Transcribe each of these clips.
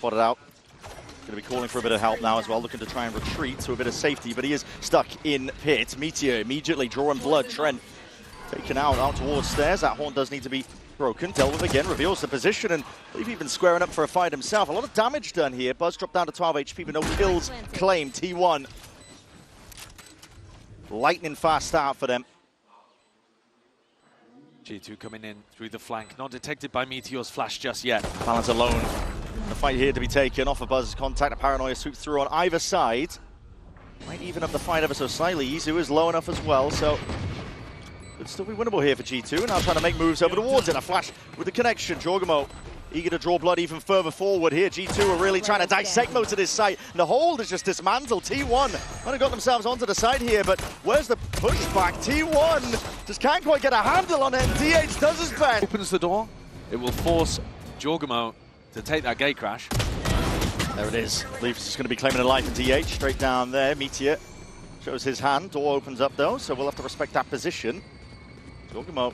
Spotted out. Going to be calling for a bit of help now as well, looking to try and retreat to a bit of safety, but he is stuck in pit. Meteor immediately drawing blood. Trent taken out towards stairs. That horn does need to be broken. Dealt with again, reveals the position, and I believe even squaring up for a fight himself. A lot of damage done here. Buzz dropped down to 12 HP, but no kills claimed. T1. Lightning fast start for them. G2 coming in through the flank, not detected by Meteor's flash just yet. Balance alone. The fight here to be taken off of Buzz's contact. A Paranoia sweep through on either side. Might even up the fight ever so slightly. Izu is low enough as well, so could still be winnable here for G2. Now trying to make moves over towards it. A flash with the connection. Jorgamo eager to draw blood even further forward here. G2 are really trying to dissect most of this site. And the hold is just dismantled. T1 might have got themselves onto the side here, but where's the pushback? T1 just can't quite get a handle on it. DH does his best. Opens the door. It will force Jorgamo to take that gate crash. There it is. Leafs is going to be claiming a life in DH. Straight down there. Meteor shows his hand. Door opens up though, so we'll have to respect that position. Jorgamo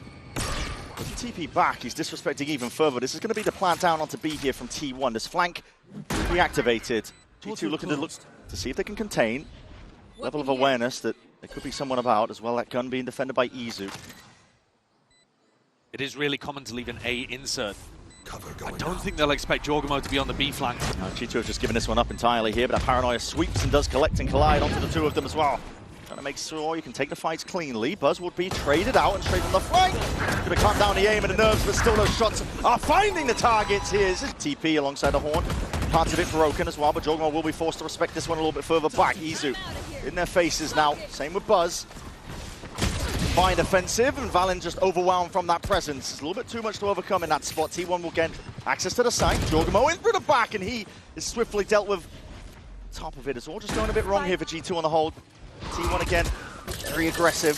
with the TP back, he's disrespecting even further. This is going to be the plant down onto B here from T1. This flank reactivated. G2 looking to see if they can contain. Level of awareness that there could be someone about as well. That gun being defended by Izu. It is really common to leave an A insert. I don't think they'll expect Jorgamo to be on the B flank. G2 have just given this one up entirely here, but a Paranoia sweeps and does collect and collide onto the two of them as well. Trying to make sure you can take the fights cleanly. Buzz would be traded out and straight from the flank. Going to calm down the aim and the nerves, but still those shots are finding the targets here. This is TP alongside the horn. Parts of it broken as well, but Jorgamo will be forced to respect this one a little bit further back. Izu in their faces now. Same with Buzz. Fine offensive, and Valin just overwhelmed from that presence. It's a little bit too much to overcome in that spot. T1 will get access to the site. Jorgamo in through the back, and he is swiftly dealt with. Top of it is all just going a bit wrong here for G2 on the hold. T1 again, very aggressive.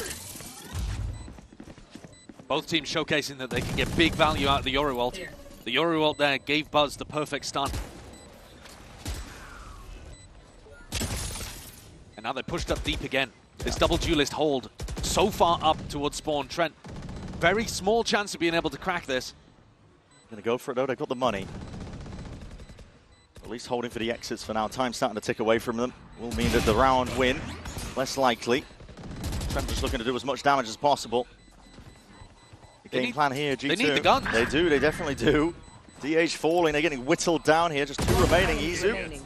Both teams showcasing that they can get big value out of the Yoru ult. The Yoru ult there gave Buzz the perfect stun. And now they're pushed up deep again. This double duelist hold so far up towards spawn. Trent, very small chance of being able to crack this. Gonna go for it though, they've got the money. At least holding for the exits for now. Time starting to tick away from them. Will mean that the round win, less likely. Trent just looking to do as much damage as possible. The game plan here, G2. They need the guns. They do, they definitely do. DH falling, they're getting whittled down here. Just two remaining. Izu.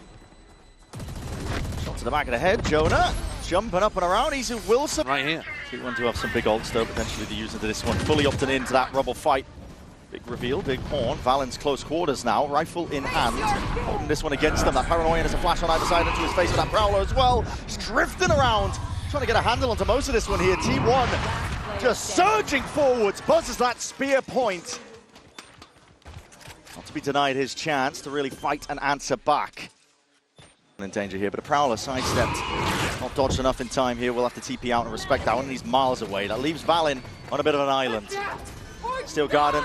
Shot to the back of the head. Jonah jumping up and around. Izu Wilson. Right here. T1 do have some big ults though, potentially to use into this one. Fully opting into that rubble fight. Big reveal, big horn. Valen's close quarters now, rifle in hand. Holding this one against them. That Paranoia has a flash on either side into his face with that Prowler as well. Just drifting around, trying to get a handle onto most of this one here. T1 just surging forwards. Buzzes that spear point. Not to be denied his chance to really fight and answer back. In danger here, but a Prowler sidestepped. Not dodged enough in time here. We'll have to TP out and respect that one. He's miles away. That leaves Valin on a bit of an island. Steel Garden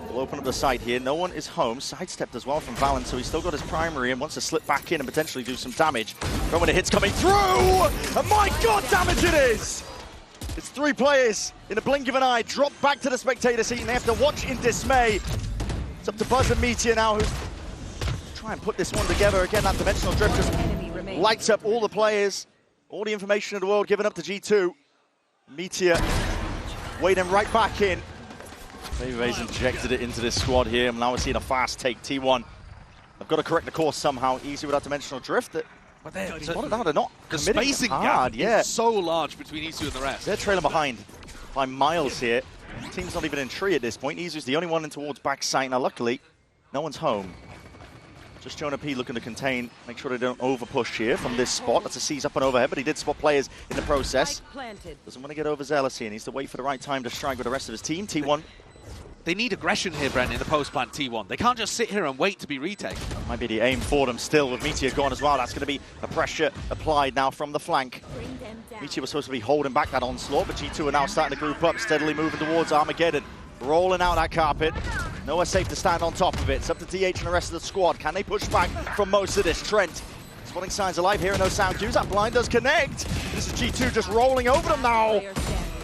will open up the site here. No one is home. Sidestepped as well from Valin, so he's still got his primary and wants to slip back in and potentially do some damage. But when the hit's coming through, and my God, damage it is! It's three players in a blink of an eye, drop back to the spectator seat, and they have to watch in dismay. It's up to Buzz and Meteor now, who try and put this one together. Again, that dimensional drift just lights up all the players, all the information in the world given up to G2. Meteor wading right back in. Bay's injected it into this squad here, and now we're seeing a fast take. T1. I've got to correct the course somehow. Easy without dimensional drift. But they're not the spacing hard, gap is so large between Izu and the rest. They're trailing behind by miles here. The team's not even in tree at this point. Izu's the only one in towards backside. Now, luckily, no one's home. Just Jonah P looking to contain, make sure they don't over-push here from this spot. That's a seize up and overhead, but he did spot players in the process. Doesn't want to get overzealous here. Needs to wait for the right time to strike with the rest of his team. T1. They need aggression here, Brent, in the post-plant T1. They can't just sit here and wait to be retaken. Might be the aim for them still with Meteor gone as well. That's going to be a pressure applied now from the flank. Meteor was supposed to be holding back that onslaught, but G2 are now starting to group up, steadily moving towards Armageddon. Rolling out that carpet. Nowhere safe to stand on top of it. It's up to DH and the rest of the squad. Can they push back from most of this? Trent spotting signs of life here, no sound cues. That blind does connect. This is G2 just rolling over them now.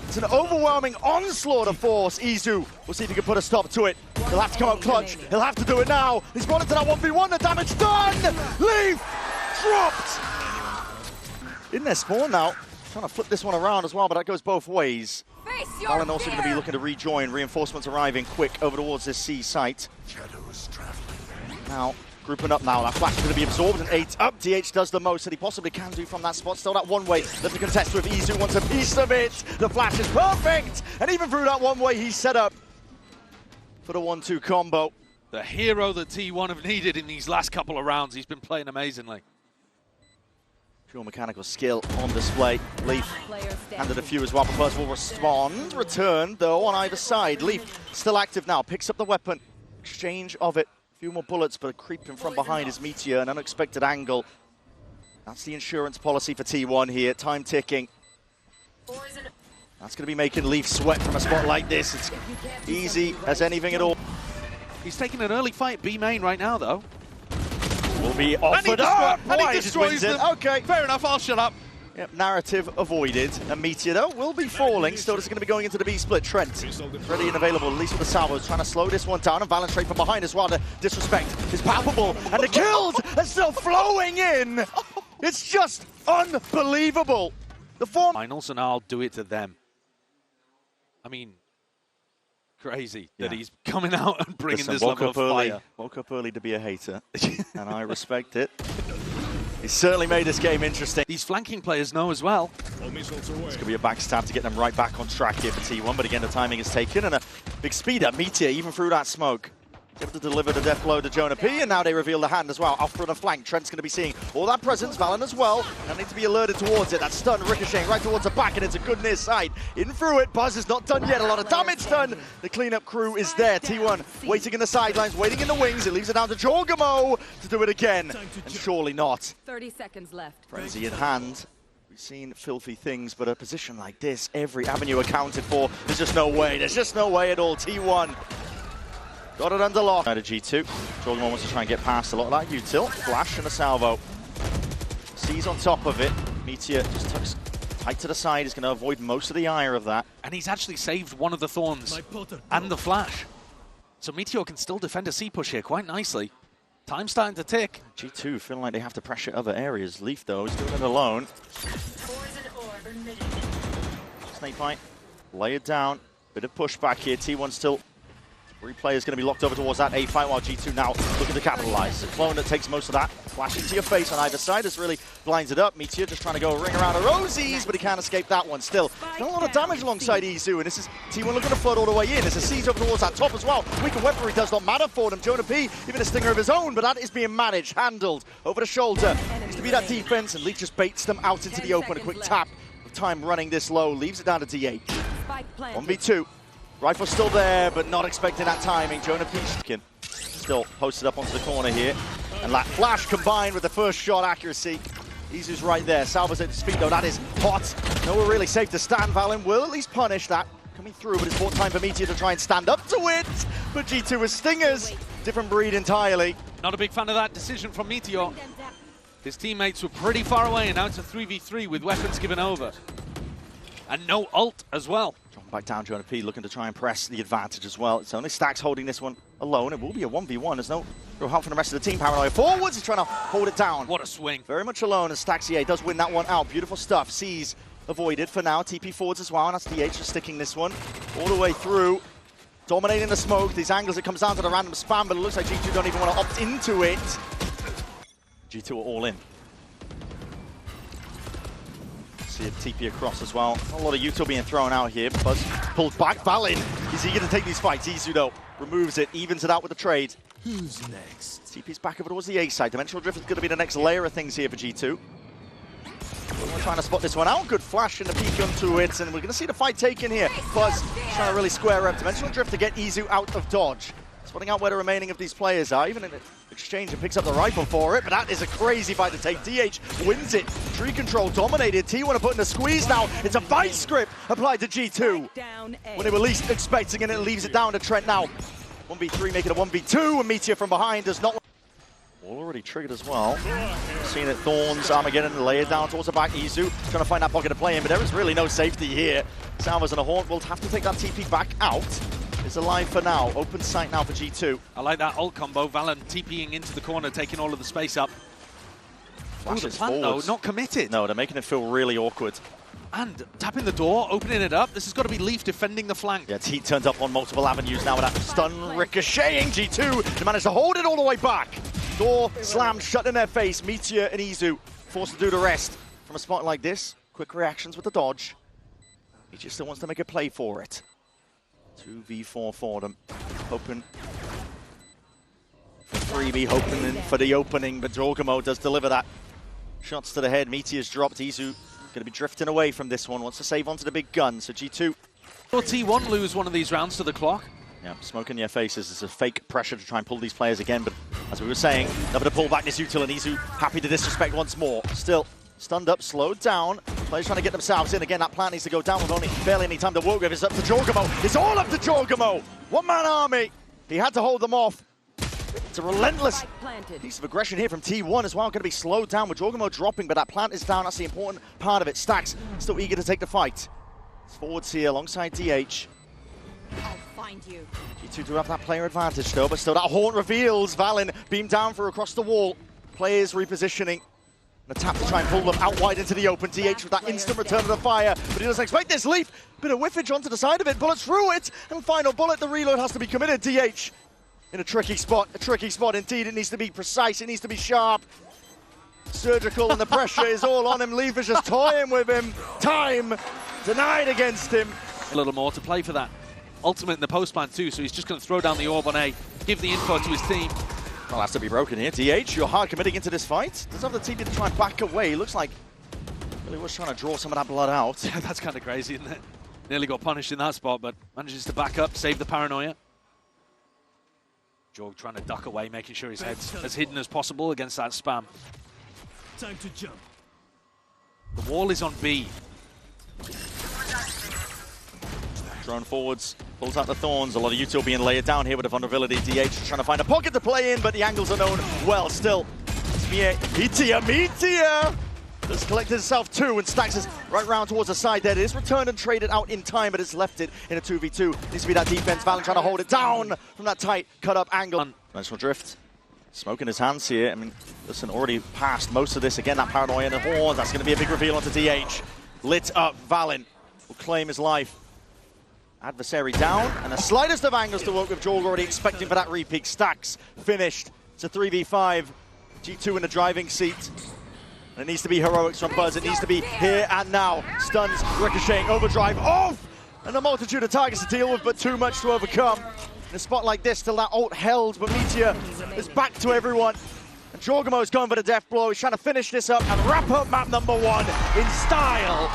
It's an overwhelming onslaught of force. Izu, we'll see if he can put a stop to it. He'll have to come out clutch. He'll have to do it now. He's gone into that 1v1. The damage done. Leaf dropped. In their spawn now. Trying to flip this one around as well, but that goes both ways. Valor also going to be looking to rejoin. Reinforcements arriving quick over towards this C site. Now, grouping up now. That flash is going to be absorbed and 8 up. DH does the most that he possibly can do from that spot. Still that one way that the contest with Izu wants a piece of it. The flash is perfect. And even through that one way, he's set up for the 1-2 combo. The hero that T1 have needed in these last couple of rounds. He's been playing amazingly. Pure mechanical skill on display. Leaf handed a few as well, but first will respond. Return, though, on either side. Leaf still active now, picks up the weapon. Exchange of it. A few more bullets, but creeping from behind is Meteor, an unexpected angle. That's the insurance policy for T1 here. Time ticking. That's going to be making Leaf sweat from a spot like this. It's easy as anything at all. He's taking an early fight B main right now, though. Will be offered up. And he destroys them. Okay. Fair enough, I'll shut up. Yep, narrative avoided. And Meteor, though, will be falling. Still, this is going to be going into the B split. Trent, ready and available, at least with the salvos, trying to slow this one down. And Valor straight from behind as well. The disrespect is palpable. And the kills are still flowing in. It's just unbelievable. The form. Finals, and I'll do it to them. I mean, crazy that he's coming out and bringing this level of fire. Woke up early to be a hater, and I respect it. He certainly made this game interesting. These flanking players know as well. It's going to be a backstab to get them right back on track here for T1, but again, the timing is taken, and a big speed up. Meteor, even through that smoke, able to deliver the death blow to Jonah P, and now they reveal the hand as well. Off for the flank, Trent's going to be seeing all that presence, Valor as well, and need to be alerted towards it. That stun ricocheting right towards the back, and it's a good near side. In through it, Buzz is not done yet, a lot of damage done. The cleanup crew is there. T1 waiting in the sidelines, waiting in the wings. It leaves it down to Jorgamo to do it again, and surely not. 30 seconds left. Frenzy in hand. We've seen filthy things, but a position like this, every avenue accounted for. There's just no way at all. T1 got it under lock. Out of G2. Jorgamo wants to try and get past a lot of that util. Flash and a salvo. C's on top of it. Meteor just tucks tight to the side. He's going to avoid most of the ire of that. And he's actually saved one of the thorns and the flash. So Meteor can still defend a C push here quite nicely. Time's starting to tick. G2 feeling like they have to pressure other areas. Leaf, though, is doing it alone. Snake fight. Lay it down. Bit of pushback here. T1 still. 3 players going to be locked over towards that A fight, while G2 now looking to capitalize. The clone that takes most of that. Flash into your face on either side. This really blinds it up. Meteor just trying to go a ring around the rosies, but he can't escape that one still. Not a lot of damage alongside Izu, and this is T1 looking to flood all the way in. There's a siege over towards that top as well. Weaker weaponry does not matter for them. Jonah P, even a stinger of his own, but that is being managed, handled over the shoulder. Needs to be that defense, and Leaf just baits them out into the open. A quick tap of time running this low, leaves it down to DH. 1v2. Rifle's still there, but not expecting that timing. Jonah P still posted up onto the corner here. And that flash combined with the first shot accuracy. Izu's right there. Salvos at his feet, though. That is hot. Nowhere really safe to stand. Valin will at least punish that. Coming through, but it's bought time for Meteor to try and stand up to it. But G2 with stingers. Different breed entirely. Not a big fan of that decision from Meteor. His teammates were pretty far away, and now it's a 3v3 with weapons given over. And no ult as well. Back down, Jonah P looking to try and press the advantage as well. It's only Stacks holding this one alone. It will be a 1v1. There's no real help from the rest of the team. Paranoia forwards. He's trying to hold it down. What a swing. Very much alone, and Stacks does win that one out. Beautiful stuff. C's avoided for now. TP forwards as well, and that's DH just sticking this one all the way through. Dominating the smoke. These angles, it comes down to the random spam, but it looks like G2 don't even want to opt into it. G2 are all in. See a TP across as well. A lot of util being thrown out here. Buzz pulled back. Valin is eager to take these fights. Izu, though, removes it, evens it out with the trade. Who's next? TP's back over towards the A side. Dimensional Drift is going to be the next layer of things here for G2. We're trying to spot this one out. Good flash and a peek onto it, and we're going to see the fight taken here. Buzz trying to really square up. Dimensional Drift to get Izu out of dodge. Spotting out where the remaining of these players are. Even in the exchange and picks up the rifle for it, but that is a crazy fight to take. DH wins it. Tree control dominated. T1 are putting a squeeze now. It's a vice script applied to G2. When they were least expecting it, it leaves it down to Trent now. 1v3 making a 1v2, and Meteor from behind does not. Already triggered as well. Seeing it, Thorns, Armageddon, lay it down towards the back. Izu trying to find that pocket to play in, but there is really no safety here. Salvos and a Haunt will have to take that TP back out. is alive for now. Open sight now for G2. I like that ult combo. Valor TPing into the corner, taking all of the space up. Flashes the plant, though, not committed. No, they're making it feel really awkward. And tapping the door, opening it up. This has got to be Leaf defending the flank. Yeah, Heat turned up on multiple avenues now with that stun ricocheting. G2, they managed to hold it all the way back. Door slammed, shut in their face. Meteor and Izu forced to do the rest. From a spot like this, quick reactions with the dodge. He just still wants to make a play for it. 2v4 for them. Hoping for 3v, hoping for the opening, but Jorgamo does deliver that. Shots to the head, Meteor's dropped. Izu going to be drifting away from this one, wants to save onto the big gun, so G2. Will T1 lose one of these rounds to the clock? Yeah, smoke in your faces. It's a fake pressure to try and pull these players again, but as we were saying, never to pull back this util, and Izu happy to disrespect once more. Still, stunned up, slowed down. Players trying to get themselves in. Again, that plant needs to go down with only barely any time to work with. It's up to Jorgamo. It's all up to Jorgamo. One-man army. He had to hold them off. It's a relentless piece of aggression here from T1 as well. Going to be slowed down with Jorgamo dropping, but that plant is down. That's the important part of it. Stax still eager to take the fight. It's forwards here alongside DH. I'll find you. G2 do have that player advantage still, but still that haunt reveals Valin beam down for across the wall. Players repositioning. And a tap to try and pull them out wide into the open. DH with that instant return of the fire, but he doesn't expect this. Leaf, bit of whiffage onto the side of it, bullet through it, and final bullet, the reload has to be committed. DH in a tricky spot indeed. It needs to be precise, it needs to be sharp. Surgical, and the pressure is all on him. Leaf is just toying with him. Time denied against him. A little more to play for that. Ultimate in the post plan too, so he's just going to throw down the orb on A, give the info to his team. Well, has to be broken here. DH, you're hard committing into this fight. Does have the team to try and back away. Looks like really was trying to draw some of that blood out. Yeah, that's kind of crazy, isn't it? Nearly got punished in that spot, but manages to back up, save the paranoia. Jorg trying to duck away, making sure his head's as hidden as possible against that spam. Time to jump. The wall is on B. Drone forwards, pulls out the thorns. A lot of util being layered down here with a vulnerability. DH trying to find a pocket to play in, but the angles are known well still. Meteor has collected itself two, and Stax is right round towards the side there. It is returned and traded out in time, but it's left it in a 2v2. Needs to be that defense. Valor trying to hold it down from that tight cut-up angle. Nice one drift. Smoke in his hands here. I mean, listen, already passed most of this. Again, that paranoia and the horns. That's going to be a big reveal onto DH. Lit up, Valin will claim his life. Adversary down, and the slightest of angles to work with. Jorg already expecting for that repeat. Stax finished. It's a 3v5. G2 in the driving seat. And it needs to be heroics from Buzz. It needs to be here and now. Stuns, ricocheting, overdrive, off! And a multitude of targets to deal with, but too much to overcome. In a spot like this, still that ult held, but Meteor is back to everyone. And Jorgamo's going for the death blow. He's trying to finish this up and wrap up map number one in style.